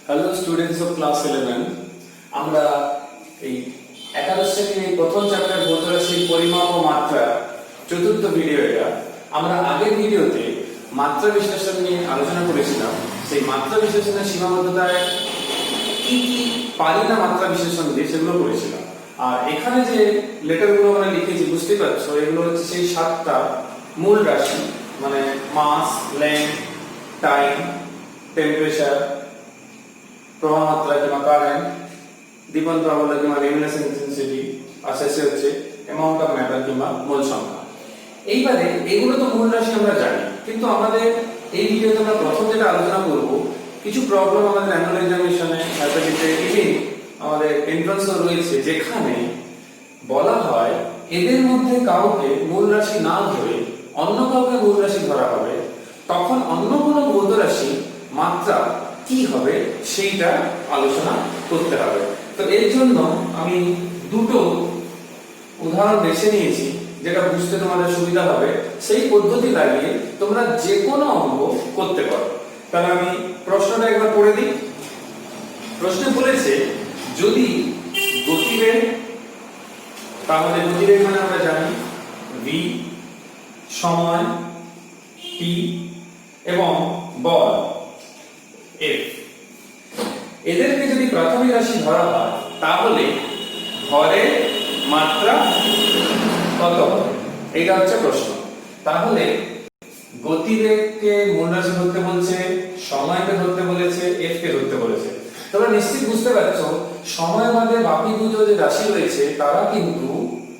Hello students of class 11 আমরা এই একাদশ শ্রেণীর এই প্রথম চ্যাপ্টার ভৌত রাশির পরিমাপ ও মাত্রা চতুর্থ ভিডিও এটা। আমরা আগের ভিডিওতে মাত্রা বিশ্লেষণ নিয়ে আলোচনা করেছিলাম। সেই মাত্রা বিশ্লেষণের সীমাবদ্ধতায় কি কি পারি না মাত্রা বিশ্লেষণ দিয়ে সেগুলো করেছিলাম। আর এখানে যে লেটারগুলো আমরা লিখেছি বুঝতে পারছো, এগুলো হচ্ছে সেই সাতটা মূল রাশি, মানে মাস, লেন্থ, টাইম, টেম্পারেচার, প্রবাহ মাত্রা কিংবা কারেন্ট, দীপন প্রবলতা কিংবা রেমিনেসেন্স ইন্টেন্সিটি, আর শেষে হচ্ছে অ্যামাউন্ট অফ ম্যাটার কিংবা মোল সংখ্যা। এইবারে এগুলো তো মূল রাশি আমরা জানি, কিন্তু আমাদের এই ভিডিওতে আমরা প্রথম যেটা আলোচনা করব, কিছু প্রবলেম আমাদের অ্যানুয়াল এক্সামিনেশনে অ্যাসাইনমেন্টে ইভেন আমাদের এন্ট্রান্সও রয়েছে, যেখানে বলা হয় এদের মধ্যে কাউকে মূল রাশি না ধরে অন্য কাউকে মূল রাশি ধরা হবে, তখন অন্য কোনো ভৌত রাশি মাত্রা কি হবে সেইটা আলোচনা করতে হবে। তো এর জন্য আমি দুটো উদাহরণ বেছে নিয়েছি, যেটা বুঝতে তোমাদের সুবিধা হবে। সেই পদ্ধতি লাগিয়ে তোমরা যে কোনো অঙ্ক করতে পারো। তাহলে আমি প্রশ্নটা একবার পড়ে দিই। প্রশ্নে বলেছে, যদি গতিবেগ, তাহলে গতিবেগ মানে আমরা জানি v, সময় t এবং বল f, এদেরকে যদি প্রাথমিক রাশি ধরা হয়, তাহলে ভরের মাত্রা কত হবে? এটা হচ্ছে প্রশ্ন। তাহলে গতিবেগকে মূল রাশি ধরতে বলছে, সময়কে ধরতে বলেছে, f কে ধরতে বলেছে। তোমরা নিশ্চিত বুঝতে পারছো, সময় বাদে বাকি দুটো যে রাশি রয়েছে তারা কিন্তু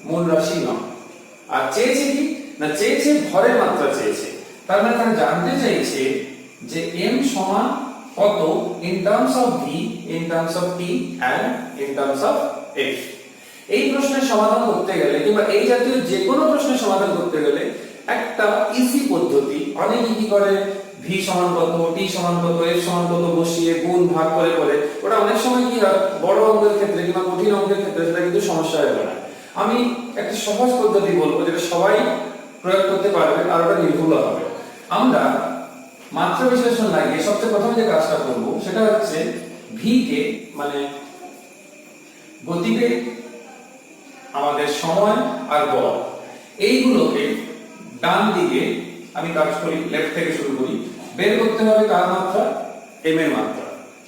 মূল রাশি নয়। আর চেয়েছে কি না, চেয়েছে ভরের মাত্রা চেয়েছে। তার মানে তারা জানতে চাইছে যে m সমান কত in terms of v, in terms of t and in terms of f। এই প্রশ্নের সমাধান করতে গেলে কিংবা এই জাতীয় যে কোনো প্রশ্নের সমাধান করতে গেলে একটা ইজি পদ্ধতি, অনেকে কি করে v সমান কত, t সমান কত, f সমান কত বসিয়ে গুণ ভাগ করে করে, ওটা অনেক সময় কি হয় বড় অঙ্কের ক্ষেত্রে কিংবা কঠিন অঙ্কের ক্ষেত্রে সেটা কিন্তু সমস্যা হয়ে পড়ে। আমি একটা সহজ পদ্ধতি বলবো যেটা সবাই প্রয়োগ করতে পারবে আর ওটা নির্ভুল হবে। আমরা মাত্রা বিশ্লেষণ লাগিয়ে সবচেয়ে প্রথমে যে কাজটা করব সেটা হচ্ছে v কে, মানে গতিবেগ, আমাদের সময় আর বল, এইগুলোকে ডান দিকে আমি কাজ করি, লেফট থেকে শুরু করি। বের করতে হবে কার মাত্রা? m এর মাত্রা।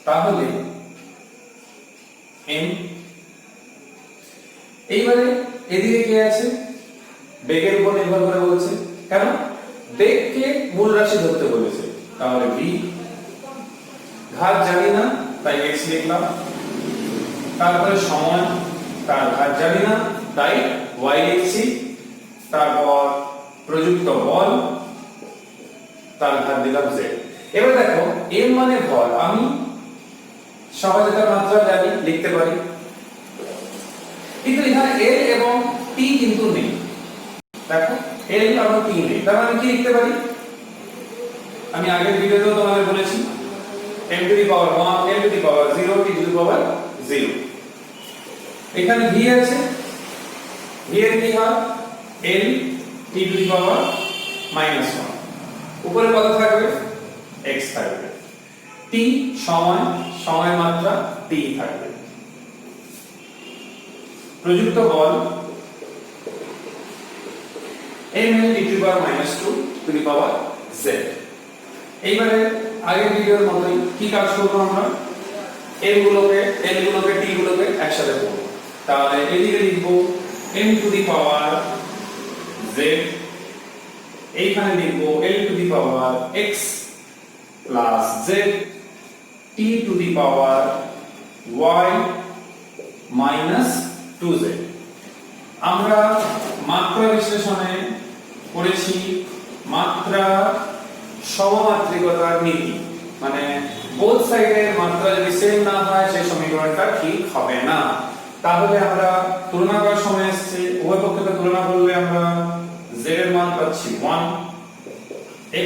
তাহলে m, এইবারে এদিকে কে আছে? বেগের উপর নির্ভর করে বলছে, কেন? বেগকে মূল রাশি ধরতে বলেছে। তাহলে v, ঘাত জানি না তাই x লিখলাম। তারপরে সময়, তার ঘাত জানি না তাই y লিখছি। তারপর প্রযুক্ত বল, তার ঘাত দিলাম z। এবার দেখো m মানে ভর, আমি সহজে তার মাত্রা জানি, লিখতে পারি, কিন্তু এখানে l এবং t কিন্তু নেই। দেখো l এবং t নেই, তার মানে কি লিখতে পারি? আমি আগের ভিডিওতেও তোমাদের বলেছি m to the power 1, n to the power 0, t to the power 0। এখানে v আছে, v এর কি হয়? l t to the power -1। উপরে কত থাকবে? x থাকবে। t সময়, সময় মাত্রা t থাকবে। প্রযুক্ত বল ml t to the power -2 two the power z। এইবারে আগের ভিডিওর মতই কি কাজ করব আমরা? l গুলোকে t গুলোকে একসাথে করব। তাহলে এদিকে লিখব m to the power z, এইখানে লিখব l two the power x plus z, t to the power y minus 2z। আমরা মাত্রা বিশ্লেষণে পড়েছি মাত্রা সমমাত্রিকতার নীতি, মানে বোথ সাইডের মাত্রা যদি সেম না হয় সেই সমীকরণটা ঠিক হবে না। তাহলে আমরা তুলনা করার সময় আসছে, উভয় পক্ষকে তুলনা করলে আমরা z এর মান পাচ্ছি 1,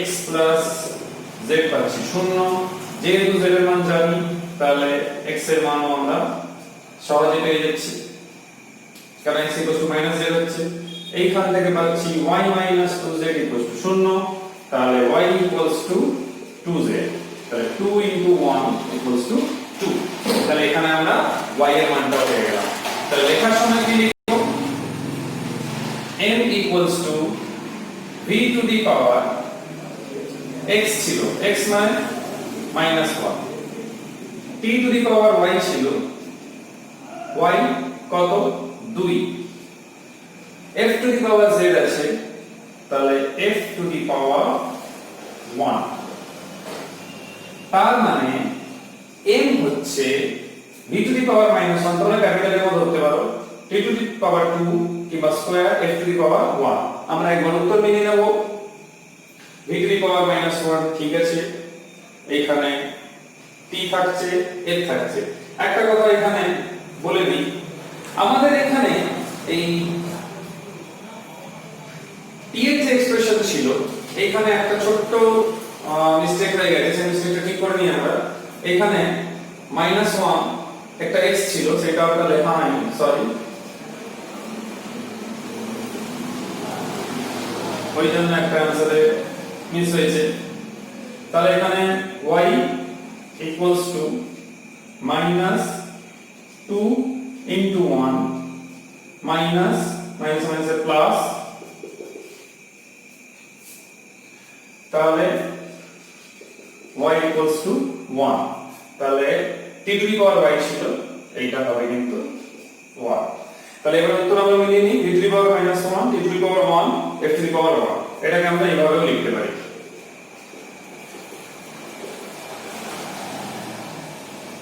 x প্লাস z পাচ্ছি 0। যেহেতু z এর মান জানি, তাহলে x এর মানও আমরা সহজে পেয়ে যাচ্ছি, কারণ x -z হচ্ছে। এইখান থেকে পাচ্ছি y 2z 0, তাহলে y 2z, তাহলে 2 into 1 equals to 2। তাহলে এখানে আমরা y এর মানটা পেয়ে গেলাম। তাহলে লেখার সময় কি লিখব? m equals to v to the power x ছিল, x মানে -1, t to the power y ছিল, y কত 2, f to the power z আছে, তাহলে f to the power 1। তার মানে m হচ্ছে v to the power -1, তোমরা ক্যাপিটাল এর মধ্যে ধরতে পারো, t to the power 2 কিংবা square f to the power 1। আমরা একবার উত্তর নিয়ে নেব। v to the power -1 ঠিক আছে, এইখানে t থাকছে, f থাকছে। একটা কথা এখানে বলে দিই, আমাদের এখানে এই t এর যে এক্সপ্রেশন ছিল, এইখানে একটা ছোট্ট মিস্টেক হয়ে গেছে, সেই মিস্টেকটা ঠিক করে নিই আমরা। এখানে -1 একটা x ছিল, সেটা আমরা লেখা হয়নি, সরি, ওই জন্য একটা অ্যানসারে মিস হয়েছে। তাহলে এখানে y equals to -2 into 1 minus plus, তাহলে y equals to 1। তাহলে t to the power y ছিল, এইটা হবে কিন্তু 1। তাহলে এবার উত্তর আমরা মিলিয়ে নিই, v to the power -1, t to the power 1, f to the power 1। এটাকে আমরা এইভাবেও লিখতে পারি।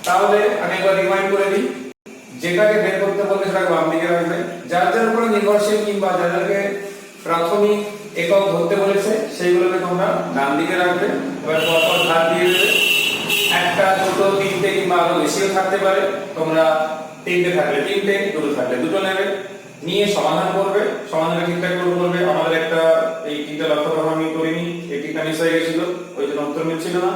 তাহলে আমি একবার রিমাইন্ড করে দিই, যেটাকে বের করতে বলবে সেটাকে বাম দিকে রাখবে, যার যার উপরে নির্ভরশীল কিংবা যাদেরকে প্রাথমিক একক ধরতে বলেছে সেইগুলোকে তোমরা ডান দিকে রাখবে। এবার পরপর ধার দিয়ে দেবে, একটা, দুটো, তিনটে কিংবা আরো বেশিও থাকতে পারে, তোমরা তিনটে থাকলে তিনটে, দুটো থাকলে দুটো নেবে, নিয়ে সমাধান করবে। সমাধানটা ঠিকঠাক করে করবে। আমাদের একটা এই তিনটা লক্ষ্য আমি করিনি, এই তিনটা মিস হয়ে গেছিল, ওই জন্য উত্তর মিলছিল না।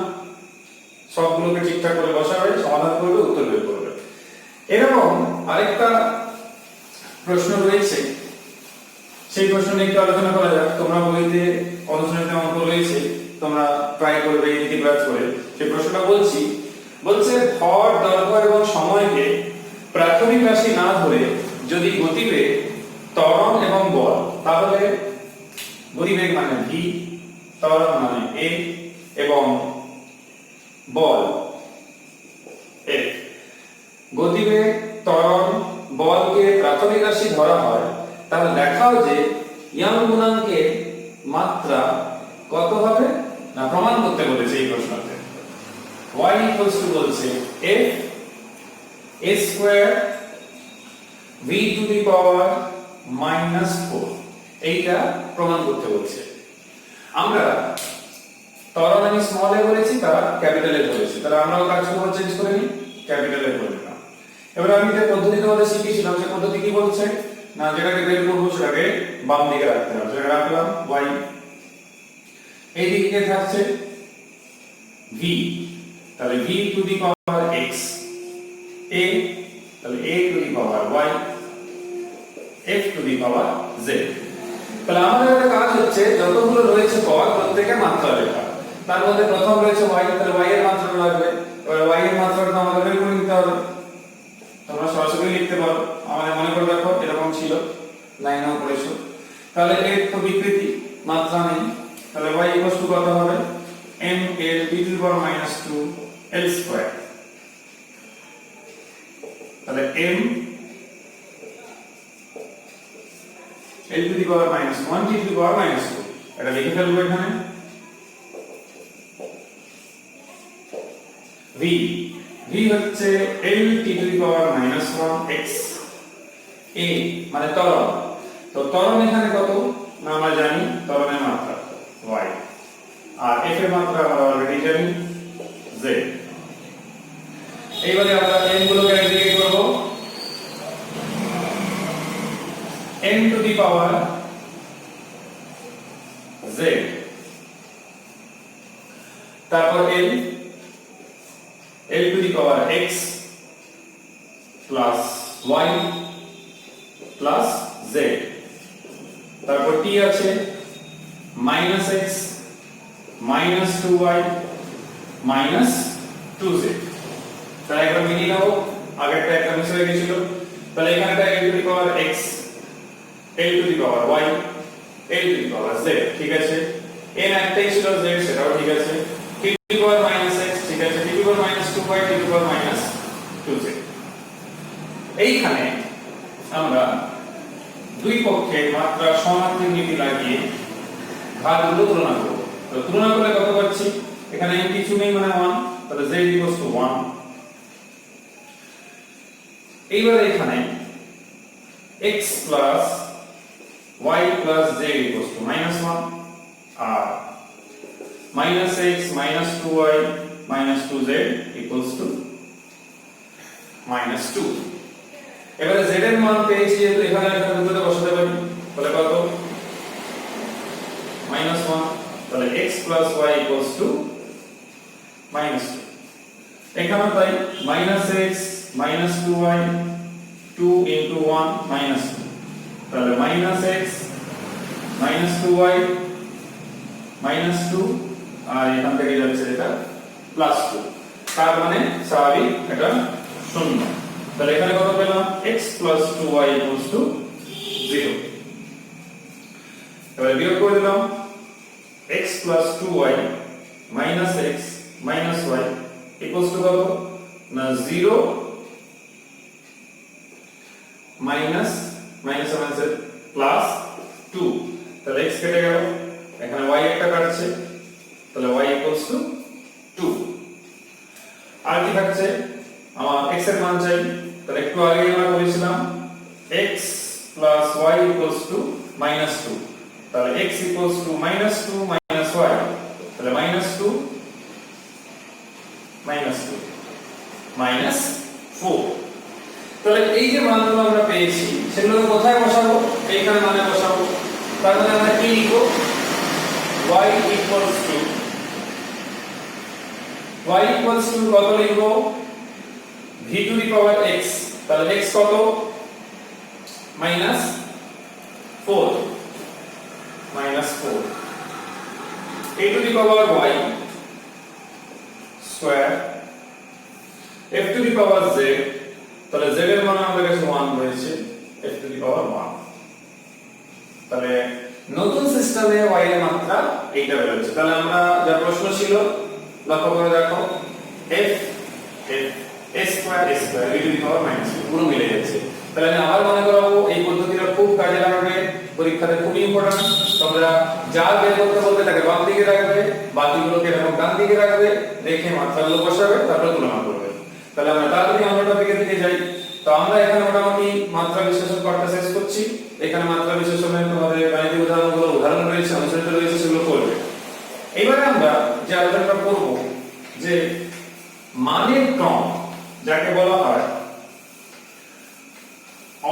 সবগুলোকে ঠিকঠাক করে বসাবে, সমাধান করবে, উত্তর বের করবে। এরকম আরেকটা প্রশ্ন রয়েছে, সেই প্রশ্ন নিয়ে একটু আলোচনা করা যাক। তোমরা বইতে অনুশীলনীতে অঙ্ক রয়েছে, তোমরা ট্রাই করবে এই ক্লাস করে। সেই প্রশ্নটা বলছে ভর, দৈর্ঘ্য এবং সময়কে প্রাথমিক রাশি না ধরে যদি গতিবেগ, ত্বরণ এবং বল, তাহলে গতিবেগ মানে v, ত্বরণ মানে a এবং বল f, গতিবেগ, ত্বরণ, বলকে প্রাথমিক রাশি ধরা হয়, তাহলে দেখাও যে ইয়াং গুণাঙ্কের মাত্রা কত হবে। না, প্রমাণ করতে বলেছে এই প্রশ্নতে। y equals to বলছে f a square v to the power -4, এইটা প্রমাণ করতে বলছে। আমরা ত্বরণ আমি স্মল এ বলেছি, তারা ক্যাপিটাল এ বলেছি, তাহলে আমরাও কাজ করব, চেঞ্জ করে নিই, ক্যাপিটাল এ করে নিলাম। এবার আমি যে পদ্ধতি তোমাদের শিখিয়েছিলাম, সেই পদ্ধতি কি বলছে না, যেটাকে বের করব সেটাকে বাম দিকে রাখতে হবে। সেটা রাখলাম y, এই দিকে থাকছে v, তাহলে v to the power x, a, তাহলে a to the power y, f to the power z। তাহলে আমাদের একটা কাজ হচ্ছে, যতগুলো রয়েছে পদ প্রত্যেকের মাত্রা লেখা। তার মধ্যে প্রথম রয়েছে y, তাহলে y এর মাত্রা লাগবে। এবার y এর মাত্রাটা আমাদের বের করে নিতে হবে। তোমরা সরাসরি লিখতে পারো, আমাদের মনে করে রাখো এরকম ছিল, লাইনেও পড়েছো। তাহলে এর তো বিকৃতি, মাত্রা নেই, তাহলে y equals to কত হবে, m l t to the power -2 l square। তাহলে m l to the power -1 t to the power -2, এটা লিখে ফেলবো এখানে। v হচ্ছে l t to the power -1 x, a মানে ত্বরণ। তো ত্বরণ এখানে কত না আমরা জানি, ত্বরণের মাত্রা y, আর f এর মাত্রা আমরা অলরেডি জানি z। এইবারে আমরা m গুলোকে একদিকে করব, m to the power z, তারপর l to the power x plus y plus z, তারপর t আছে -x -2y -2z। তাহলে একবার মিলিয়ে নাও, আগেরটা একটা মিস হয়ে গেছিল। তাহলে এখানটা a two the power x, a two the power y, a two the power z, ঠিক আছে। n একটাই ছিল z, সেটাও ঠিক আছে। t to the power -x, ঠিক আছে। t to the power -2y, t to the power -2z। এইখানে আমরা দুই পক্ষে মাত্রা সমানুপাতিক নীতি লাগিয়ে ঘাতগুলো তুলনা করব। তো তুলনা করলে কত পাচ্ছি? এখানে n কিছু নেই মানে 1, তাহলে z 1। এইবার এখানে x y z -1 আর -x 2y 2z -2। এবারে z এর মান পেয়েছি, যেহেতু এখানে দুটোতে বসাতে পারি, তাহলে কত? -1, তাহলে x y -2। এখানে তাই -x 2y 2 * 1 -2, তাহলে -x 2y -2 আর এখান থেকে যাচ্ছে এটা +2, তার মানে স্বাভাবিক এটা 0। তাহলে এখানে কত পেলাম? x 2y 0। এবারে বিয়োগ করে দিলাম, x 2y - x - y কত? না 0 +2, তাহলে x কেটে গেল, এখানে y একটা কাটছে, তাহলে y 2। আর কি থাকছে? আমার x এর মান চাই, তাহলে একটু আগে আমরা বলেছিলাম x y -2, তাহলে x -2 y, তাহলে -2 -4। তাহলে এই যে মানগুলো আমরা পেয়েছি সেগুলো কোথায় বসাবো? এইখানে মানে বসাবো। তার মানে আমরা কি লিখব? y কত লিখব? v to the power x, তাহলে x কত? -4 a two the power y square, f two the power z, তাহলে z এর মান আমাদের কাছে 1 রয়েছে, f টু দি পাওয়ার 1। তাহলে নতুন সিস্টেমে y এর মাত্রা এইটা বেরোচ্ছে। তাহলে আমরা যা প্রশ্ন ছিল লক্ষ্য করে দেখো, f a square v to the power -2 পুরো মিলে যাচ্ছে। তাহলে আমি আবার মনে করাবো, এই পদ্ধতিটা খুব কাজে লাগবে, পরীক্ষাতে খুব ইম্পর্টেন্ট। তোমরা যা বের করতে বলবে তাকে বাম দিকে রাখবে, বাকিগুলোকে এরকম ডান দিকে রাখবে, রেখে মাত্রাগুলো বসাবে, তারপর তুলনা করবে। তাহলে আমরা তাড়াতাড়ি আমরা টপিকের দিকে যাই। তো আমরা এখানে মোটামুটি মাত্রা বিশ্লেষণ পাঠটা শেষ করছি। এখানে মাত্রা বিশ্লেষণের তোমাদের গাণিতিক উদাহরণ রয়েছে, অনুশীলন রয়েছে, সেগুলো করবে। এবারে আমরা যে আলোচনাটা করব যে মানের ক্রম, যাকে বলা হয়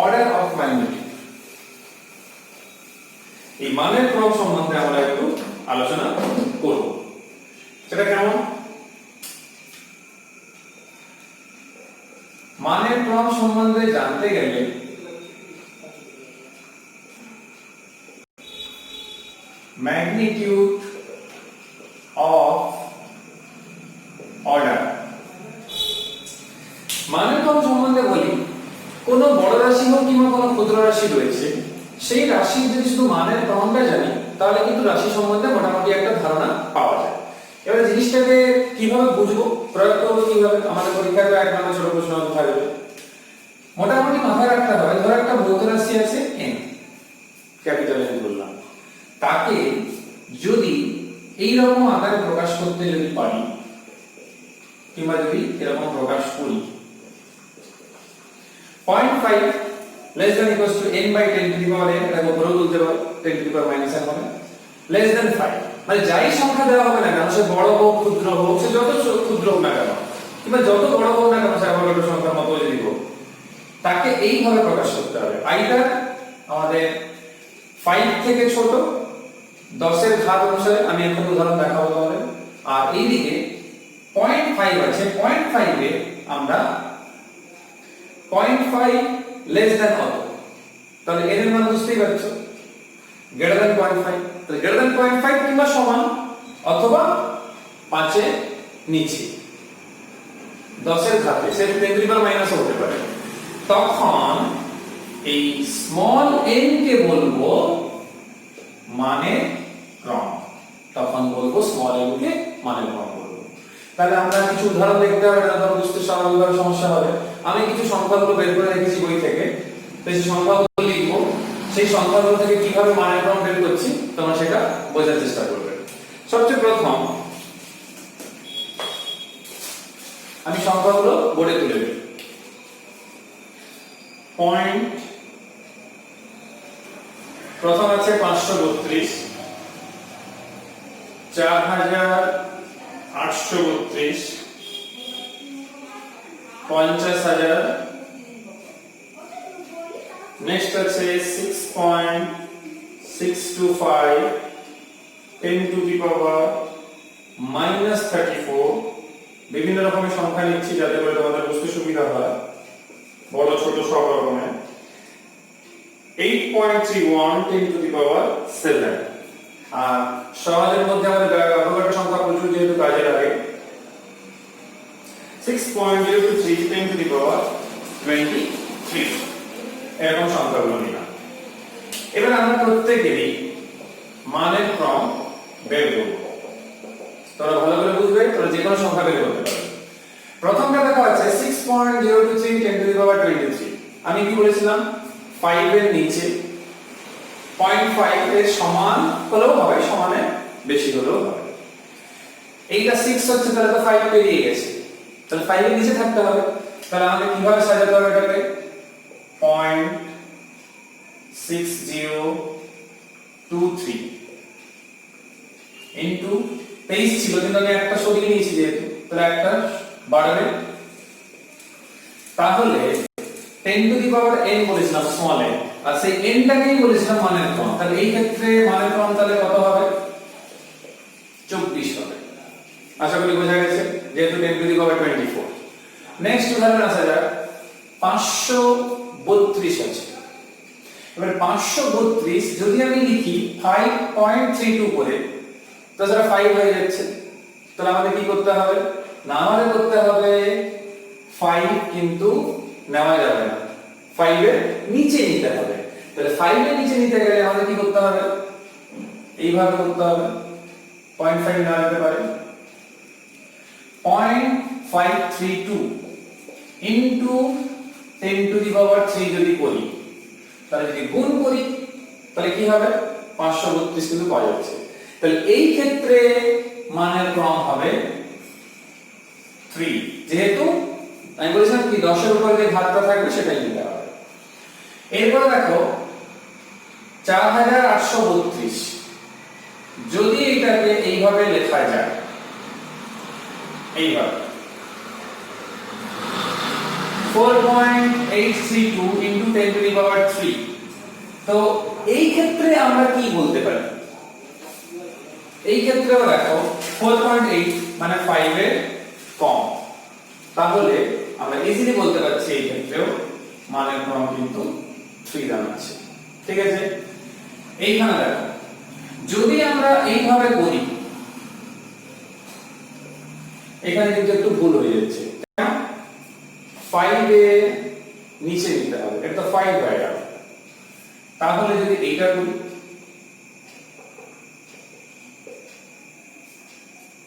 অর্ডার অফ ম্যাগনিটিউড, এই মানের ক্রম সম্বন্ধে আমরা একটু আলোচনা করব। সেটা কেমন? মানের ক্রম সম্বন্ধে জানতে গেলে ম্যাগনিটিউড অফ অর্ডার, মানের ক্রম সম্বন্ধে বলি, কোন বড় রাশি হোক কিংবা কোন ক্ষুদ্র রাশি রয়েছে, সেই রাশির যদি শুধু মানের ক্রমটা জানি, তাহলে কিন্তু রাশি সম্বন্ধে মোটামুটি একটা ধারণা পাওয়া যায়। এবারে জিনিসটাকে কিভাবে বুঝবো, প্রয়োগ করবো কিভাবে? আমাদের পরীক্ষায় এক নম্বর ছোট প্রশ্ন থাকবে। মোটামুটি মাথায় রাখতে হবে, ধরো একটা ভৌত রাশি আছে n, ক্যাপিটাল N বললাম, তাকে যদি এই রকম আকারে প্রকাশ করতে যদি পারি, কিংবা যদি এরকম প্রকাশ করি, 0.5 less than equals to n by 10 to the power n, এটা উপরেও তুলতে পারো, 10 to the power minus n হবে, less than 5, মানে যাই সংখ্যা দেওয়া হবে না কেন, সে বড় হোক ক্ষুদ্র হোক, সে যত ক্ষুদ্র হোক না কেন, কিংবা যত বড় হোক না কেন, সে অবলম্বন সংখ্যার মতো যদি হোক, তাকে এইভাবে প্রকাশ করতে হবে। আইদার আমাদের 5 থেকে ছোট, 10 এর ঘাত অনুসারে, আমি এখন উদাহরণ দেখাবো তোমাদের। আর এইদিকে 0.5 আছে, 0.5 এ আমরা 0.5 লেস দ্যান কত, তাহলে n এর মান বুঝতেই পারছো, গ্রেটার দ্যান 0.5, তাহলে গ্রেটার দ্যান 0.5 কিংবা সমান অথবা 5 এর নিচে। 10 এর ঘাতে, সে 10 টু দি পাওয়ার মাইনাস হতে পারে, তখন এই স্মল n কে বলবো মানের ক্রম। তখন বলবো স্মল n কে মানের ক্রম বলবো। তাহলে আমরা কিছু উদাহরণ দেখতে হবে, এটা ধরো বুঝতে স্বাভাবিকভাবে সমস্যা হবে। আমি কিছু সংখ্যাগুলো বের করে রেখেছি বই থেকে, তো সেই সংখ্যাগুলো লিখবো, সেই সংখ্যাগুলো থেকে কিভাবে মানের ক্রম বের করছি তোমরা সেটা বোঝার চেষ্টা করবে। সবচেয়ে প্রথম আমি সংখ্যাগুলো বোর্ডে তুলে দিই। পয়েন্ট প্রথম আছে 532, 4832, 50,000, নেক্সট আছে 6.625, 10 টু দি পাওয়ার -34। বিভিন্ন রকমের সংখ্যা নিচ্ছি যাতে করে তোমাদের বুঝতে সুবিধা হয়, বড় ছোট সব রকমের। 8.31, 10 টু দি পাওয়ার 7। আর সহজের মধ্যে আমাদের ব্যবহারিক সংখ্যা প্রচুর যেহেতু কাজে লাগে, 6.023, 10 টু দি পাওয়ার 23। এরকম সংখ্যাগুলো নিলাম। এবার আমরা প্রত্যেকেরই মানের ক্রম বের করব। তোমরা ভালো করে বুঝবে, তোমরা যে কোনো সংখ্যা বের করতে পারবে। প্রথমটা দেখো আছে 6.023, 10 টু দি পাওয়ার 23। আমি কি বলেছিলাম 5 এর নিচে 0.5 এর সমান হলেও হবে, সমানের বেশি হলেও হবে। এইটা 6 হচ্ছে, তাহলে তো 5 পেরিয়ে গেছে, তাহলে 5 এর নিচে থাকতে হবে। তাহলে আমাদের কিভাবে সাজাতে হবে এটাকে? 0.6023 ইনটু 23 ছিল, কিন্তু আমি একটা সরিয়ে নিয়েছি যেহেতু, তাহলে একটা বাড়াবে। তাহলে 10 টু দি পাওয়ার n বলেছিলাম স্মল n, আর সেই n টাকেই বলেছিলাম মানের ক্রম। তাহলে এই ক্ষেত্রে মানের ক্রম তাহলে কত হবে? 24 হবে। আশা করি বোঝা গেছে, যেহেতু 10 টু দি পাওয়ার 24। নেক্সট উদাহরণ আসা যাক, 532 আছে। এবার 532 যদি আমি লিখি 5.32 করে, তো সেটা 5 হয়ে যাচ্ছে। তাহলে আমাদের কি করতে হবে? না, আমাদের করতে হবে 5 কিন্তু নেওয়া যাবে না, 5 এর নিচে নিতে হবে। তাহলে 5 এর নিচে নিতে গেলে আমাদের কি করতে হবে? এইভাবে করতে হবে, 0.5 নেওয়া যেতে পারে। 0.532 ইনটু 10 টু দি পাওয়ার 3 যদি করি, তাহলে যদি গুণ করি তাহলে কি হবে? 532 কিন্তু পাওয়া যাচ্ছে। তাহলে এই ক্ষেত্রে মানের ক্রম হবে 3, যেহেতু আমি বলেছিলাম কি 10 এর উপরে যে ঘাতটা থাকবে সেটাই নিতে হবে। এরপর দেখো 4832, যদি এটাকে এইভাবে লেখা যায়, এইভাবে 4.832 ইনটু 10 টু দি পাওয়ার 3, তো এই ক্ষেত্রে আমরা কি বলতে পারি? এই ক্ষেত্রেও দেখো 4.8 মানে 5 এর কম, তাহলে আমরা ইজিলি বলতে পারছি এই ক্ষেত্রেও মানের ক্রম কিন্তু 3 দাঁড়াচ্ছে। ঠিক আছে, এইখানে দেখো যদি আমরা এইভাবে করি, এখানে কিন্তু একটু ভুল হয়ে যাচ্ছে। 5 এর নিচে নিতে হবে, এটা তো 5 হয়ে গেল। তাহলে যদি এইটা করি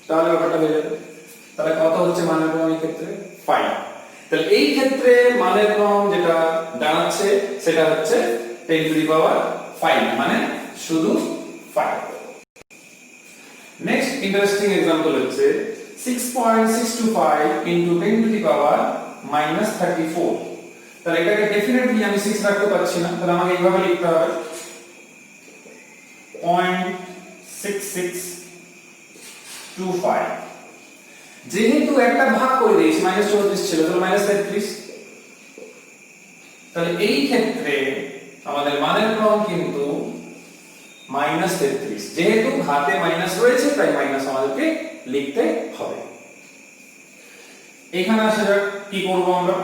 তাহলে ব্যাপারটা হয়ে যাবে। তাহলে কত হচ্ছে মানের ক্রম এই ক্ষেত্রে? 5। তাহলে এই ক্ষেত্রে মানের ক্রম যেটা দাঁড়াচ্ছে সেটা হচ্ছে 10 টু দি পাওয়ার 5, মানে শুধু 5। নেক্সট ইন্টারেস্টিং एग्जांपल হচ্ছে 6.625 ইনটু 10 টু দি পাওয়ার -34। তাহলে এটাকে ডেফিনেটলি আমি 6 রাখতে পারছি না, তাহলে আমাকে এইভাবে লিখতে হবে 0.6625। যেহেতু একটা ভাগ করে দিয়েছি, -34 ছিল, তাহলে -33। তাহলে এই ক্ষেত্রে আমাদের মানের ক্রম কিন্তু -33, যেহেতু ঘাতে মাইনাস রয়েছে তাই মাইনাস আমাদেরকে লিখতে হবে। এখানে আসা যাক কি করব আমরা,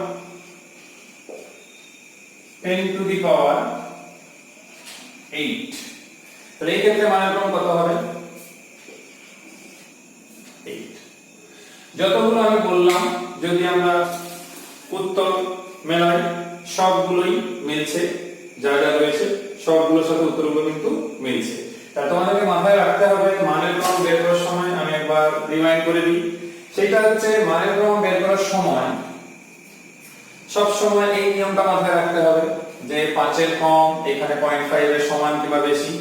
10 টু দি পাওয়ার 8। তাহলে এই ক্ষেত্রে মানের ক্রম কত হবে? 8। যতগুলো আমি বললাম যদি আমরা উত্তর মেলাই সবগুলোই মিলছে, যা যা রয়েছে সবগুলোর সাথে উত্তরগুলো কিন্তু মিলছে। তা তোমাদেরকে মাথায় রাখতে হবে মানের ক্রম বের করার সময়, আমি একবার রিমাইন্ড করে দিই, সেটা হচ্ছে মানের ক্রম বের করার সময় সব সময় এই নিয়মটা মাথায় রাখতে হবে যে 5 এর কম এখানে 0.5 এর সমান কিংবা বেশি,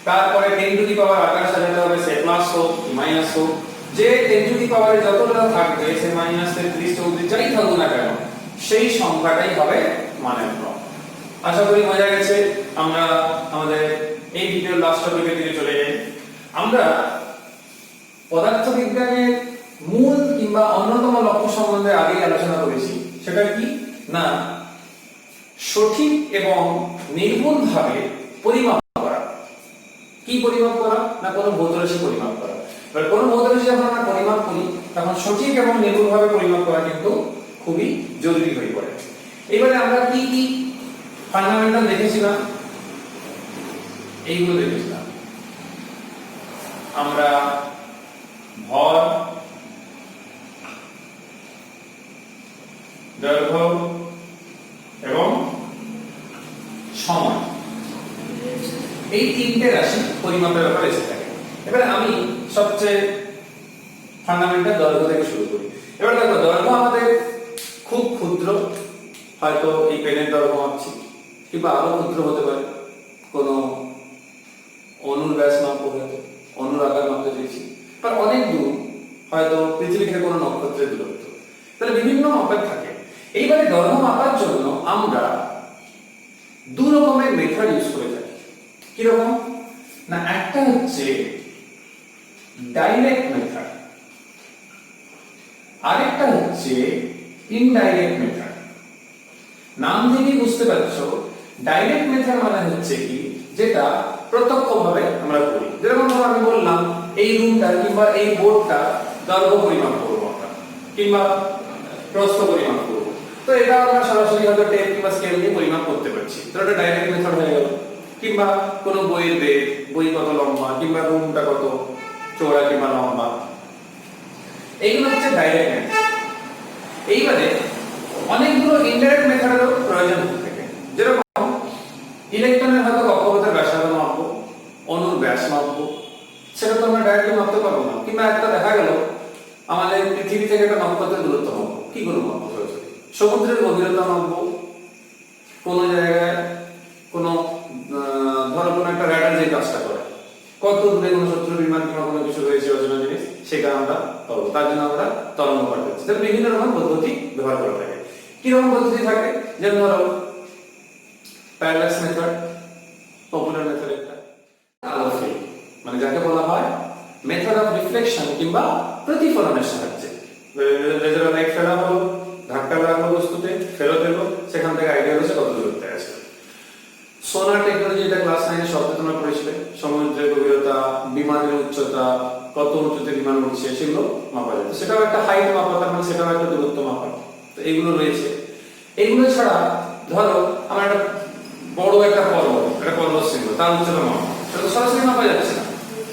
তারপরে 10 টু দি পাওয়ার আকার সাজাতে হবে, সে প্লাস হোক মাইনাস হোক, যে 10 টু দি পাওয়ারে যতটা থাকবে সে মাইনাস 33 অবধি যাই থাকুক না কেন সেই সংখ্যাটাই হবে মানের ক্রম। আশা করি বোঝা গেছে। আমরা আমাদের এই ভিডিওর লাস্ট টপিকের দিকে চলে যাই। আমরা পদার্থবিজ্ঞানের মূল কিংবা অন্যতম লক্ষ্য সম্বন্ধে আগেই আলোচনা করেছি, সেটা কি না সঠিক এবং নির্ভুলভাবে পরিমাপ করা। কি পরিমাপ করা না কোনো ভৌত রাশি পরিমাপ করা। এবার কোনো ভৌত রাশি যখন আমরা পরিমাপ করি তখন সঠিক এবং নির্ভুলভাবে পরিমাপ করা কিন্তু খুবই জরুরি হয়ে পড়ে। এবারে আমরা কি কি ফান্ডামেন্টাল দেখেছিলাম, এইগুলো দেখেছিলাম। আমরা ভর, দৈর্ঘ্য এবং সময়, এই তিনটে রাশি পরিমাপের ব্যাপারে এসে থাকে। এবারে আমি সবচেয়ে ফান্ডামেন্টাল দৈর্ঘ্য থেকে শুরু করি। এবার দেখো দৈর্ঘ্য আমাদের খুব ক্ষুদ্র, হয়তো এই পেনের দৈর্ঘ্য মাপছি, কিংবা আরো ক্ষুদ্র হতে পারে, কোনো অণুর ব্যাস মাপবো, হয়তো অণুর আকার মাপতে চাইছি, বা অনেক দূর, হয়তো পৃথিবী থেকে কোনো নক্ষত্রের দূরত্ব। তাহলে বিভিন্ন মাপের থাকে। এইবারে দৈর্ঘ্য মাপার জন্য আমরা দু রকমের মেথড ইউজ করে থাকি। কি রকম না, একটা হচ্ছে ডাইরেক্ট মেথড, আরেকটা হচ্ছে ইনডাইরেক্ট মেথড। নাম থেকেই বুঝতে পারছো ডাইরেক্ট মেথড মানে হচ্ছে কি যেটা প্রত্যক্ষভাবে আমরা করি। যেরকম ধরো আমি বললাম এই রুমটা কিংবা এই বোর্ডটা দৈর্ঘ্য পরিমাপ করবো আমরা, কিংবা প্রস্থ পরিমাপ করবো, তো এটা আমরা সরাসরি হয়তো টেপ কিংবা স্কেল দিয়ে পরিমাপ করতে পারছি, তো এটা ডাইরেক্ট মেথড হয়ে গেল। কিংবা কোনো বইয়ের বেগ, বই কত লম্বা, কিংবা রুমটা কত চওড়া কিংবা লম্বা, এইগুলো হচ্ছে ডাইরেক্ট মেথড। এইবারে অনেকগুলো ইনডাইরেক্ট মেথডেরও প্রয়োজন থাকে। যেরকম ইলেকট্রনের হয়তো কক্ষপথের ব্যাসার্ধ মাপবো, অণুর ব্যাস মাপবো, সেটা তো আমরা ডাইরেক্টলি মাপতে পারবো না। কিংবা একটা দেখা গেল আমাদের পৃথিবী থেকে একটা নক্ষত্রের দূরত্ব মাপবো, কি করে মাপবো? সমুদ্রের গভীরতা মাপবো, কোন জায়গায় কোন ধরো কোন একটা রাডার যে কাজটা করে, কত দূরে কোন শত্রু বিমান কিংবা কোনো কিছু রয়েছে অজানা জিনিস, সেটা আমরা পাবো। তার জন্য আমরা তরঙ্গ পাঠাচ্ছি। তাহলে বিভিন্ন রকম পদ্ধতি ব্যবহার করা থাকে। কি রকম পদ্ধতি থাকে? যেমন ধরো প্যারালাক্স মেথড, পপুলার মেথড একটা, আলো ফিল্ম মানে যাকে বলা হয় মেথড অফ রিফ্লেকশন কিংবা প্রতিফলনের সাহায্যে লেজার লাইট ফেলা হলো, ধাক্কা লাগলো বস্তুতে, ফেরত এলো, সেখান থেকে আইডিয়া হচ্ছে কত দূরত্বে আছে। সোনার টেকনোলজি, এটা ক্লাস 9 এ শব্দ তোমরা পড়েছিলে, সমুদ্রের গভীরতা, বিমানের উচ্চতা, কত উচ্চতে বিমান উঠছে সেগুলো মাপা যায়। সেটাও একটা হাইট মাপা, তার মানে সেটাও একটা দূরত্ব মাপা। তো এইগুলো রয়েছে। এইগুলো ছাড়া ধরো আমার একটা বড় একটা পর্বত শৃঙ্গ, তার উচ্চতা মাপা, সেটা তো সরাসরি মাপা যাচ্ছে না,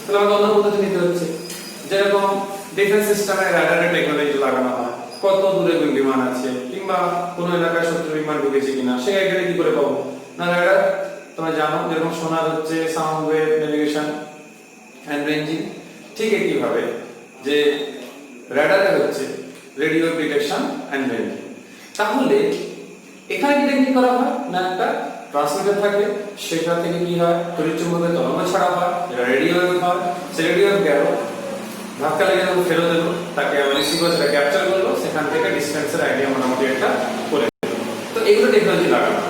তাহলে আমাকে অন্য পদ্ধতি নিতে হচ্ছে। যেরকম ডিফেন্স সিস্টেমে রাডারের টেকনোলজি লাগানো হয়, কত দূরে বিমান আছে, কিংবা কোনো এলাকায় শত্রু বিমান ঢুকেছে কিনা সেই আইডিয়া কি করে পাবো না? রাডার তোমরা জানো, যেরকম সোনার হচ্ছে sound wave navigation and ranging, ঠিক একইভাবে যে রাডারে হচ্ছে রেডিও ডিটেকশন এন্ড রেঞ্জিং। তাহলে এখানে কি টেকনিক করা হয় না, একটা ট্রান্সমিটার থাকে, সেটা থেকে কি হয় তড়িৎচুম্বকের তরঙ্গ ছাড়া হয়, যেটা রেডিও ওয়েভ হয়। সে রেডিও ওয়েভ গেল, ধাক্কা লেগে যখন ফেরত এলো, তাকে আবার রিসিভার সেটা ক্যাপচার করলো, সেখান থেকে ডিসটেন্সের আইডিয়া মোটামুটি একটা করে দিল। তো এগুলো টেকনোলজি লাগানো।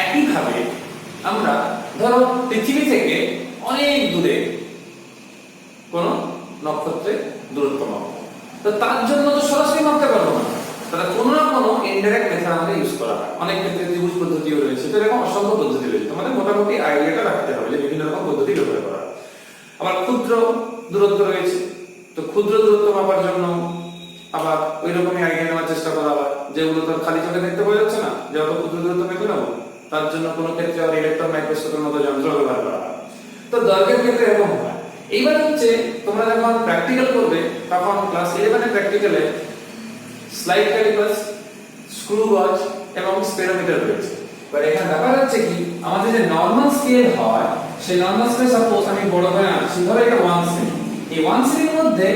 একইভাবে আমরা ধরো পৃথিবী থেকে অনেক দূরে কোন নক্ষত্রের দূরত্ব মাপবো, তো তার জন্য তো সরাসরি মাপতে পারবো না, তাহলে কোনো না কোনো ইনডাইরেক্ট মেথড আমাদের ইউজ করা হয়। অনেক ক্ষেত্রে ত্রিভুজ পদ্ধতিও রয়েছে, তো এরকম অসংখ্য পদ্ধতি রয়েছে। তোমাদের মোটামুটি আইডিয়াটা রাখতে হবে যে বিভিন্ন রকম পদ্ধতি ব্যবহার করা হয়। আবার ক্ষুদ্র দূরত্ব রয়েছে, তো ক্ষুদ্র দূরত্ব মাপার জন্য আবার ওই রকমই আইডিয়া নেওয়ার চেষ্টা করা হয়, যেগুলো তো খালি চোখে দেখতে পাওয়া যাচ্ছে না, যে অত ক্ষুদ্র দূরত্ব মেপে নেবো, তার জন্য কোনো ক্ষেত্রে আবার ইলেকট্রন মাইক্রোস্কোপের মতো যন্ত্র ব্যবহার করা হয়। তো দৈর্ঘ্যের ক্ষেত্রে এরকম হয়। এইবার হচ্ছে তোমরা যখন প্র্যাকটিক্যাল করবে, তখন ক্লাস 11 এর প্র্যাকটিক্যালে স্লাইড ক্যালিপাস, স্ক্রু গজ এবং স্পিরোমিটার রয়েছে। এবার এখানে ব্যাপার হচ্ছে কি, আমাদের যে নরমাল স্কেল হয় সেই নরমাল স্কেল সাপোজ আমি বড় করে আনছি, ধরো এটা 1 সেমি। এই 1 সেমির মধ্যে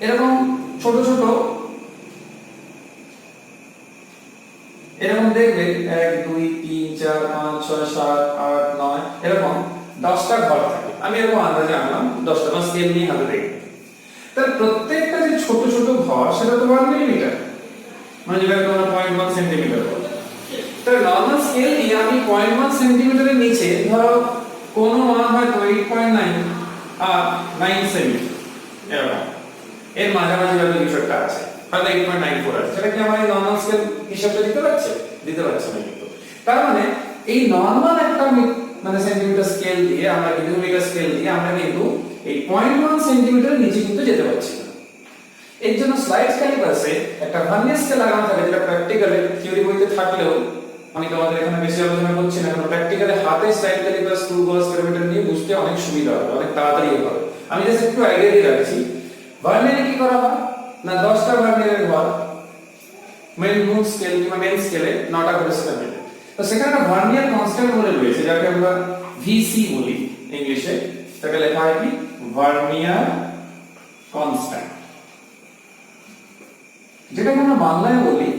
এরকম ছোট ছোট এরকম দেখবে 1 2 3 4 5 6 7 8 9 এরকম 10টা ঘর থাকে। আমি এরকম আন্দাজে আনলাম 10টা, বা স্কেল নিয়ে হাতে দেখি। তার প্রত্যেকটা যে ছোট ছোট ঘর সেটা তো 1 মিলিমিটার, মানে যেটা তোমরা 0.1 সেন্টিমিটার বলো। তাহলে নরমাল স্কেল নিয়ে আমি 0.1 সেন্টিমিটারের নিচে ধরো কোন মান হয়তো 8.9 আর 9 সেমি এরকম, এর মাঝামাঝি ভাবে কিছু একটা আছে, হয়তো 8.94 আছে, সেটা কি আমার এই নরমাল স্কেল হিসাবটা দিতে পারছে? দিতে পারছে না কিন্তু। তার মানে এই নরমাল একটা মানে সেন্টিমিটার স্কেল দিয়ে আমরা মিলিমিটার স্কেল দিয়ে আমরা কিন্তু এই 0.1 সেন্টিমিটার নিচে কিন্তু যেতে পারছি না। এর জন্য স্লাইড ক্যালিপাসে একটা ভার্নিয়ার স্কেল লাগানো থাকে, যেটা প্র্যাকটিক্যালি থিওরি বইতে থাকলেও আমি তোমাদের এখানে বেশি আলোচনা করছি না, কারণ প্র্যাকটিক্যালি হাতে স্লাইড ক্যালিপাস, স্ক্রু গজ, স্পিরোমিটার নিয়ে বুঝতে অনেক সুবিধা হবে, অনেক তাড়াতাড়ি হবে। আমি জাস্ট একটু আইডিয়া দিয়ে রাখছি। ভার্নিয়ারে কি করা হয় না, 10টা ভার্নিয়ারের ঘর মেন মুভ স্কেল কিংবা মেন স্কেলে 9টা করে সেন্টিমিটার। তো সেখানে একটা ভার্নিয়ার কনস্ট্যান্ট বলে রয়েছে, যাকে আমরা ভিসি বলি ইংলিশে। তাকে লেখা হয় কি, ভার্নিয়ার কনস্ট্যান্ট, যেটাকে আমরা বাংলায় বলি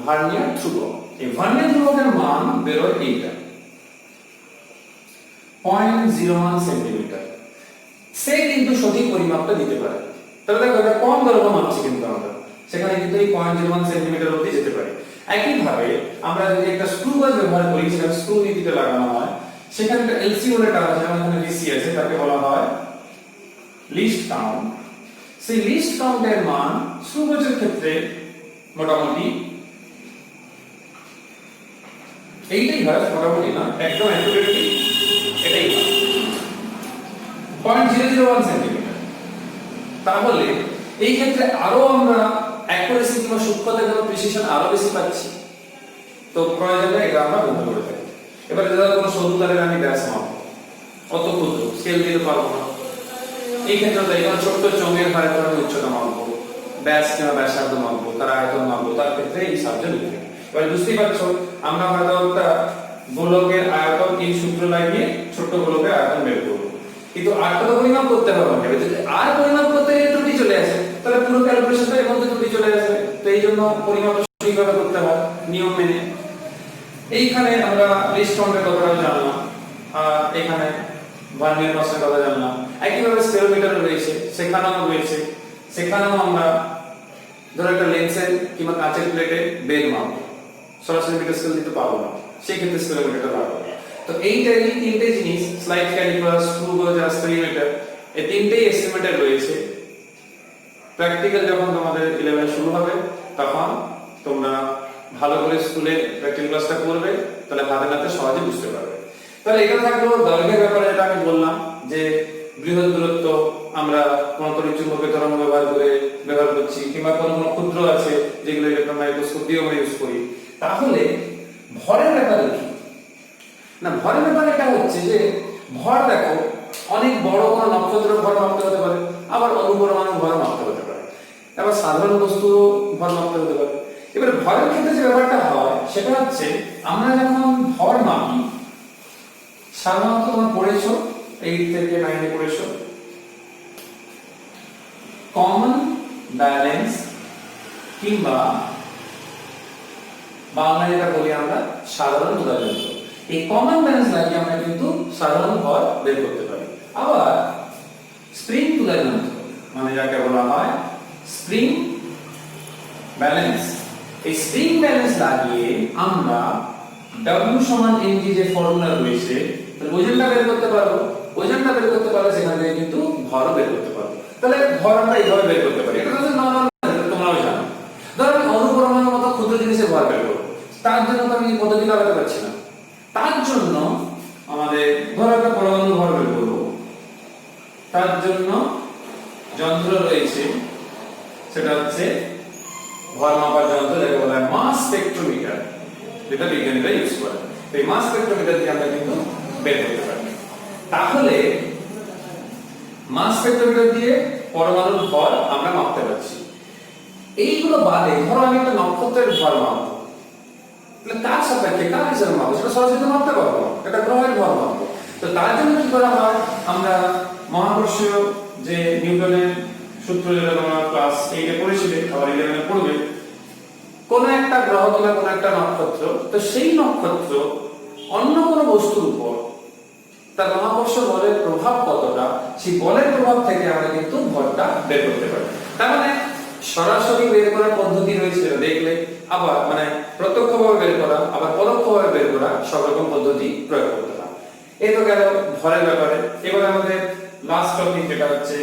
ভার্নিয়ার ধ্রুবক। এই ভার্নিয়ার ধ্রুবকের মান বেরোয় এইটা 0.01 সেন্টিমিটার। সে কিন্তু সঠিক পরিমাপটা দিতে পারে। তাহলে দেখো এটা কম দৈর্ঘ্য মাপছি কিন্তু আমরা, সেখানে কিন্তু এই 0.01 সেন্টিমিটার অবধি যেতে পারে। একই ভাবে আমরা যদি একটা স্ক্রু গজ ব্যবহার করি, যেটা স্ক্রু নীতিতে লাগানো হয়, সেখানে একটা এলসি বলে একটা আছে, যেমন এখানে ভিসি আছে, তাকে বলা হয় লিস্ট কাউন্ট। সেই লিস্ট কাউন্টের মান স্ক্রু গজের ক্ষেত্রে মোটামুটি এইটাই হয়, মোটামুটি না, একদম অ্যাকুরেটলি এটাই হয় 0.001 সেন্টিমিটার। তাহলে এই ক্ষেত্রে আরো আমরা অ্যাকুরেসি কিংবা সূক্ষ্মতা কিংবা প্রিসিশন আরো বেশি পাচ্ছি। তো প্রয়োজনে এটা আমরা বন্ধ করে থাকি। এবারে যদি কোনো সরু তারের আমি ব্যাস মাপবো, অত ক্ষুদ্র স্কেল দিতে পারবো না, এই ক্ষেত্রে তো এখানে ছোট্ট চোঙের হয় আমি উচ্চতা মাপবো, ব্যাস কিংবা ব্যাসার্ধ মাপবো, তার আয়তন মাপবো, তার ক্ষেত্রে এই সাহায্য নিতে হবে। এবার বুঝতেই পারছো, আমরা হয়তো একটা গোলকের আয়তন এই সূত্র লাগিয়ে ছোট্ট গোলকের আয়তন বের করবো, কিন্তু আরটা তো পরিমাপ করতে হবে আমাকে। যদি আর পরিমাপ করতে গেলে ত্রুটি চলে আসে, তাহলে পুরো ক্যালকুলেশনটা এর মধ্যে ত্রুটি চলে আসবে। তো এই জন্য পরিমাপ সঠিকভাবে করতে হয় নিয়ম মেনে। এইখানে আমরা লিস্ট কাউন্টের কথাটাও জানলাম, আর এখানে ভার্নিয়ার কনস্ট্যান্ট কথা জানলাম। একইভাবে স্পিরোমিটার রয়েছে, সেখানেও আমরা ধরো একটা লেন্সের কিংবা কাঁচের প্লেটে বেগ মাপবো, সরাসরি মিটার স্কেল দিতে পারবো না, সেই ক্ষেত্রে স্পিরোমিটারটা লাগবে। তো এই তিনটে জিনিস, স্লাইড ক্যালিপাস, স্ক্রু গজ আর স্পিরোমিটার, এই তিনটেই এস্টিমেটের রয়েছে। প্র্যাকটিক্যাল যখন তোমাদের 11 শুরু হবে, তখন তোমরা ভালো করে স্কুলে প্র্যাকটিক্যাল ক্লাসটা করবে, তাহলে হাতে নাতে সহজে বুঝতে পারবে। তাহলে এটা থাকলো দৈর্ঘ্যের ব্যাপারে, যেটা আমি বললাম যে বৃহৎ দূরত্ব আমরা কোন তড়িৎচুম্বকের তরঙ্গ ব্যবহার করছি, কিংবা কোন ক্ষুদ্র আছে যেগুলো ইলেকট্রন মাইক্রোস্কোপ দিয়ে আমরা ইউজ করি। তাহলে ভরের ব্যাপারে কি না, ভরের ব্যাপারে এটা হচ্ছে যে ভর দেখো, অনেক বড় কোনো নক্ষত্রের ভর মাপতে হতে পারে, আবার অণুপরমাণু ভর মাপতে হতে পারে, আবার সাধারণ বস্তু ভর মাপতে হতে পারে। এবার ভরের ক্ষেত্রে যে ব্যাপারটা হয় সেটা হচ্ছে, আমরা যখন ভর মাপি সাধারণত তোমরা পড়েছো 8 থেকে 9 এ পড়েছো কমন ব্যালেন্স, কিংবা বাংলায় যেটা বলি আমরা সাধারণ উদাহরণ। এই কমন ব্যালেন্স লাগিয়ে আমরা কিন্তু সাধারণ ভর বের করতে পারি। আবার স্প্রিং উদাহরণ, মানে যাকে বলা হয় স্প্রিং ব্যালেন্স, এই স্প্রিং ব্যালেন্স লাগিয়ে আমরা W সমান mg যে ফর্মুলা রয়েছে, ওজনটা বের করতে পারবো। ওজনটা বের করতে পারলে সেখান থেকে কিন্তু ভর বের করতে পারবো। তাহলে ভর আমরা এইভাবে বের করতে পারি, এটা হচ্ছে নরমাল, তোমরাও জানো। ধরো আমি অণুপরমাণুর মতো ক্ষুদ্র জিনিসের ভর বের করব, তার জন্য তো আমি পদ্ধতি লাগাতে পারছি না। তার জন্য আমাদের ধরো একটা পরমাণু ভর বের করব, তার জন্য যন্ত্র রয়েছে, সেটা হচ্ছে ভর মাপার যন্ত্র, যাকে বলা হয় মাস স্পেকট্রোমিটার, যেটা বিজ্ঞানীরা ইউজ করে। এই মাস স্পেকট্রোমিটার দিয়ে আমরা কিন্তু বের করতে পারি। তাহলে মাস স্পেকট্রোমিটার দিয়ে পরমাণুর ভর আমরা মাপতে পারছি। এইগুলো বাদে ধরো আমি একটা নক্ষত্রের ভর মাপবো, তাহলে কার সাপেক্ষে কার হিসাবে মাপবো, সেটা সরাসরি মাপতে পারবো, এটা গ্রহের ভর মাপবো। তো তার জন্য কি করা হয়, আমরা মহাকর্ষীয় যে নিউটনের সূত্র, যেটা তোমরা ক্লাস 8 এ পড়েছিলে, আবার 11 এ পড়বে, কোন একটা গ্রহ কিংবা কোন একটা নক্ষত্র, তো সেই নক্ষত্র অন্য কোনো বস্তুর উপর তার মহাকর্ষ বলের প্রভাব কতটা, সেই বলের প্রভাব থেকে আমরা কিন্তু ভরটা বের করতে পারি। তার মানে সরাসরি বের করার পদ্ধতি রয়েছে দেখলে, আবার মানে প্রত্যক্ষভাবে বের করা, আবার পরোক্ষভাবে বের করা, সব রকম পদ্ধতি প্রয়োগ করতে হয়। এই তো গেল ভরের ব্যাপারে। এবার আমাদের লাস্ট টপিক, যেটা হচ্ছে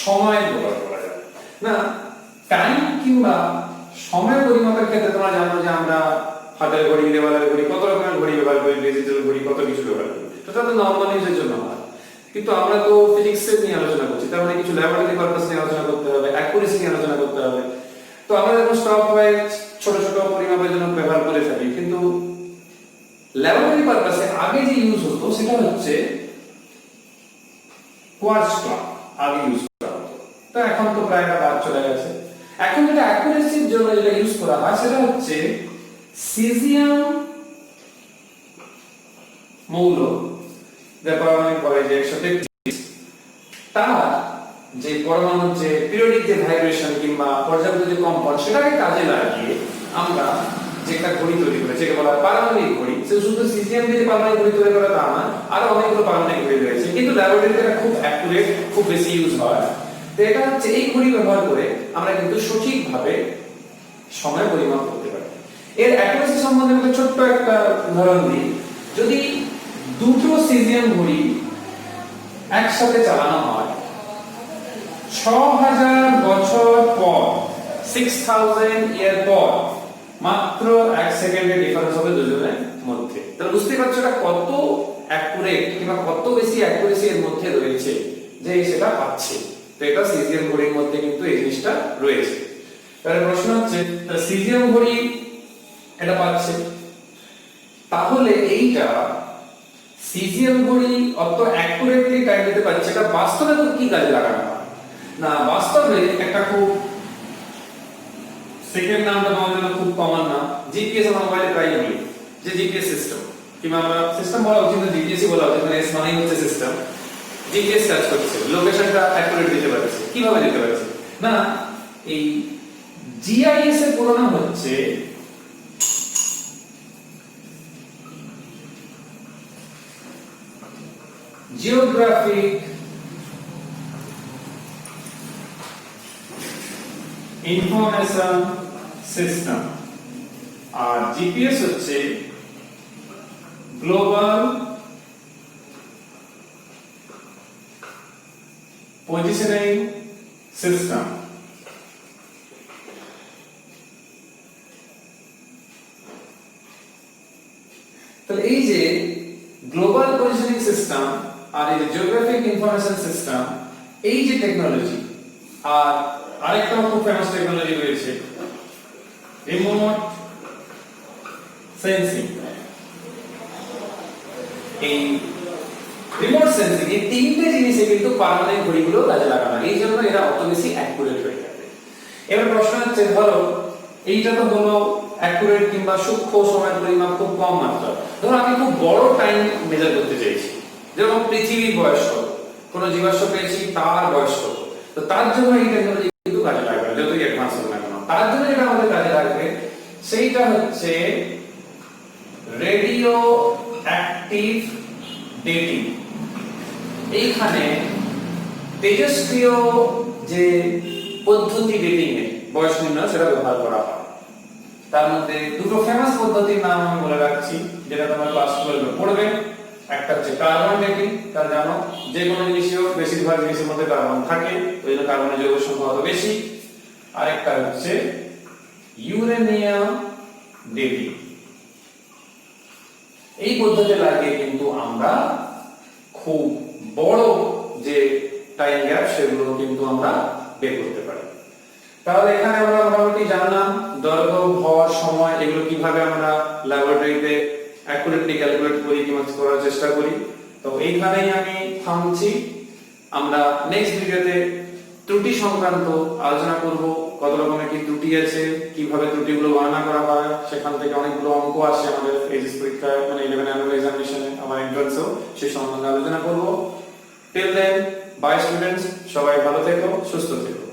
সময় ব্যবহার করা যায় না। টাইম কিংবা সময় পরিমাপের ক্ষেত্রে তোমরা জানো যে আমরা হাতের ঘড়ি, দেওয়ালের ঘড়ি, কত রকমের ঘড়ি ব্যবহার করি, ডিজিটাল ঘড়ি, কত কিছু ব্যবহার করি। এটা তো নরমাল ইউজের জন্য হয়, কিন্তু আমরা তো ফিজিক্সের নিয়ে আলোচনা করছি, তার মানে কিছু ল্যাবরেটরি পারপাস নিয়ে আলোচনা করতে হবে, অ্যাকুরেসি নিয়ে আলোচনা করতে হবে। তো আমরা যখন স্টপ হয় ছোট ছোট পরিমাপের জন্য ব্যবহার করে থাকি, কিন্তু ল্যাবরেটরি পারপাসে আগে যে ইউজ হতো সেটা হচ্ছে কোয়ার্টজ ক্লক, আগে ইউজ করা হতো। তো এখন তো প্রায় এটা বাদ চলে গেছে। এখন যেটা অ্যাকুরেসির জন্য যেটা ইউজ করা হয় সেটা হচ্ছে সিজিয়াম মৌল, যার পারমাণবিক ভর যে 133, তার যে পরমাণুর যে পিরিয়ডিক যে ভাইব্রেশন কিংবা পর্যাপ্ত যে কম্পন, সেটাকে কাজে লাগিয়ে আমরা যে একটা ঘড়ি তৈরি করেছি, যেটা বলা হয় পারমাণবিক ঘড়ি। সে শুধু সিজিএম দিয়ে পারমাণবিক ঘড়ি তৈরি করা তা না, আরো অনেকগুলো পারমাণবিক ঘড়ি রয়েছে, কিন্তু ল্যাবরেটরিতে এটা খুব অ্যাকুরেট, খুব বেশি ইউজ হয়। তো এটা হচ্ছে এই ঘড়ি ব্যবহার করে আমরা কিন্তু সঠিকভাবে সময় পরিমাপ করতে পারি। এর অ্যাকুরেসি সম্বন্ধে একটা ছোট্ট একটা উদাহরণ দিই। যদি দুটো সিজিএম ঘড়ি একসাথে চালানো হয় 6000 বছর পর, 6000 ইয়ার পর, মাত্র 1 সেকেন্ডের ডিফারেন্স হবে দুজনের মধ্যে। তাহলে বুঝতে পারছো এটা কত অ্যাকুরেট কিংবা কত বেশি অ্যাকুরেসি এর মধ্যে রয়েছে যে সেটা পাচ্ছে। তো এটা সিজিএম ঘড়ির মধ্যে কিন্তু এই জিনিসটা রয়েছে। তাহলে প্রশ্ন হচ্ছে, সিজিএম ঘড়ি এটা পাচ্ছে, তাহলে এইটা সিজিএম ঘড়ি অত অ্যাকুরেটলি টাইম দিতে পারছে, এটা বাস্তবে তো কি কাজে লাগানো হয় না? বাস্তবে একটা খুব সেকেন্ড নামটা তোমাদের জন্য খুব কমন না, জিপিএস আমরা মোবাইলে প্রায় বলি, যে জিপিএস সিস্টেম, কিংবা আমরা সিস্টেম বলা উচিত না, জিপিএস ই বলা উচিত, মানে এস মানেই হচ্ছে সিস্টেম। জিপিএস কাজ করছে, লোকেশনটা অ্যাকুরেট দিতে পারছে। কিভাবে দিতে পারছে না? এই জিআইএস এর পুরো নাম হচ্ছে জিওগ্রাফিক ইনফরমেশন সিস্টেম, আর জিপিএস হচ্ছে গ্লোবাল পজিশনিং সিস্টেম। তাহলে এই যে গ্লোবাল পজিশনিং সিস্টেম আর এই যে জিওগ্রাফিক ইনফরমেশন সিস্টেম, এই যে টেকনোলজি, আর আরেকটা খুব ফেমাস টেকনোলজি রয়েছে রিমোট সেন্সিং। এই রিমোট সেন্সিং, এই তিনটে জিনিসে কিন্তু পারমাণবিক ঘড়িগুলো কাজে লাগানো, এই জন্য এরা অত বেশি অ্যাকুরেট হয়ে থাকে। এবার প্রশ্ন হচ্ছে, ধরো এইটা তো হলো অ্যাকুরেট কিংবা সূক্ষ্ম সময় পরিমাপ খুব কম মাত্রা। ধরো আমি খুব বড় টাইম মেজার করতে চাইছি, যেমন পৃথিবীর বয়স কত, কোন জীবাশ্ম পেয়েছি তার বয়স কত, তো তার জন্য এই টেকনোলজি কিন্তু কাজে লাগবে, যতই অ্যাডভান্স হোক না কেন। তার জন্য যেটা আমাদের কাজে লাগবে সেইটা হচ্ছে রেডিও অ্যাক্টিভ ডেটিং। এইখানে তেজস্ক্রিয় যে পদ্ধতি ডেটিং এর বয়স নির্ণয়, সেটা ব্যবহার করা হয়। তার মধ্যে দুটো ফেমাস পদ্ধতির নাম আমি বলে রাখছি, যেটা তোমরা ক্লাস 12 এ পড়বে। একটা হচ্ছে কার্বন ডেটিং, তার জানো যে কোনো জিনিসের বেশিরভাগ জিনিসের মধ্যে কার্বন থাকে, ওই জন্য কার্বনের যৌগের সংখ্যা অত বেশি। আরেকটা হচ্ছে ইউরেনিয়াম ডেটিং। এই পদ্ধতি লাগিয়ে কিন্তু আমরা খুব বড় যে টাইম গ্যাপ সেগুলো কিন্তু আমরা বের করতে পারি। তাহলে এখানে আমরা মোটামুটি জানলাম দৈর্ঘ্য, ভর, সময় এগুলো কিভাবে আমরা ল্যাবরেটরিতে অ্যাকুরেটলি ক্যালকুলেট করি কিংবা করার চেষ্টা করি। তো এইখানেই আমি থামছি। আমরা নেক্সট ভিডিওতে ত্রুটি সংক্রান্ত আলোচনা করব। কত রকমের কি ত্রুটি আছে, কিভাবে ত্রুটিগুলো গণনা করা হয়, সেখান থেকে অনেকগুলো অঙ্ক আসে আমাদের এইচএস পরীক্ষায়, মানে 11 অ্যানুয়াল এক্সামিনেশনে, আমার এন্ট্রান্সেও, সেই সম্বন্ধে আলোচনা করব। টিল দেন, বাই স্টুডেন্টস, সবাই ভালো থেকো, সুস্থ থেকো।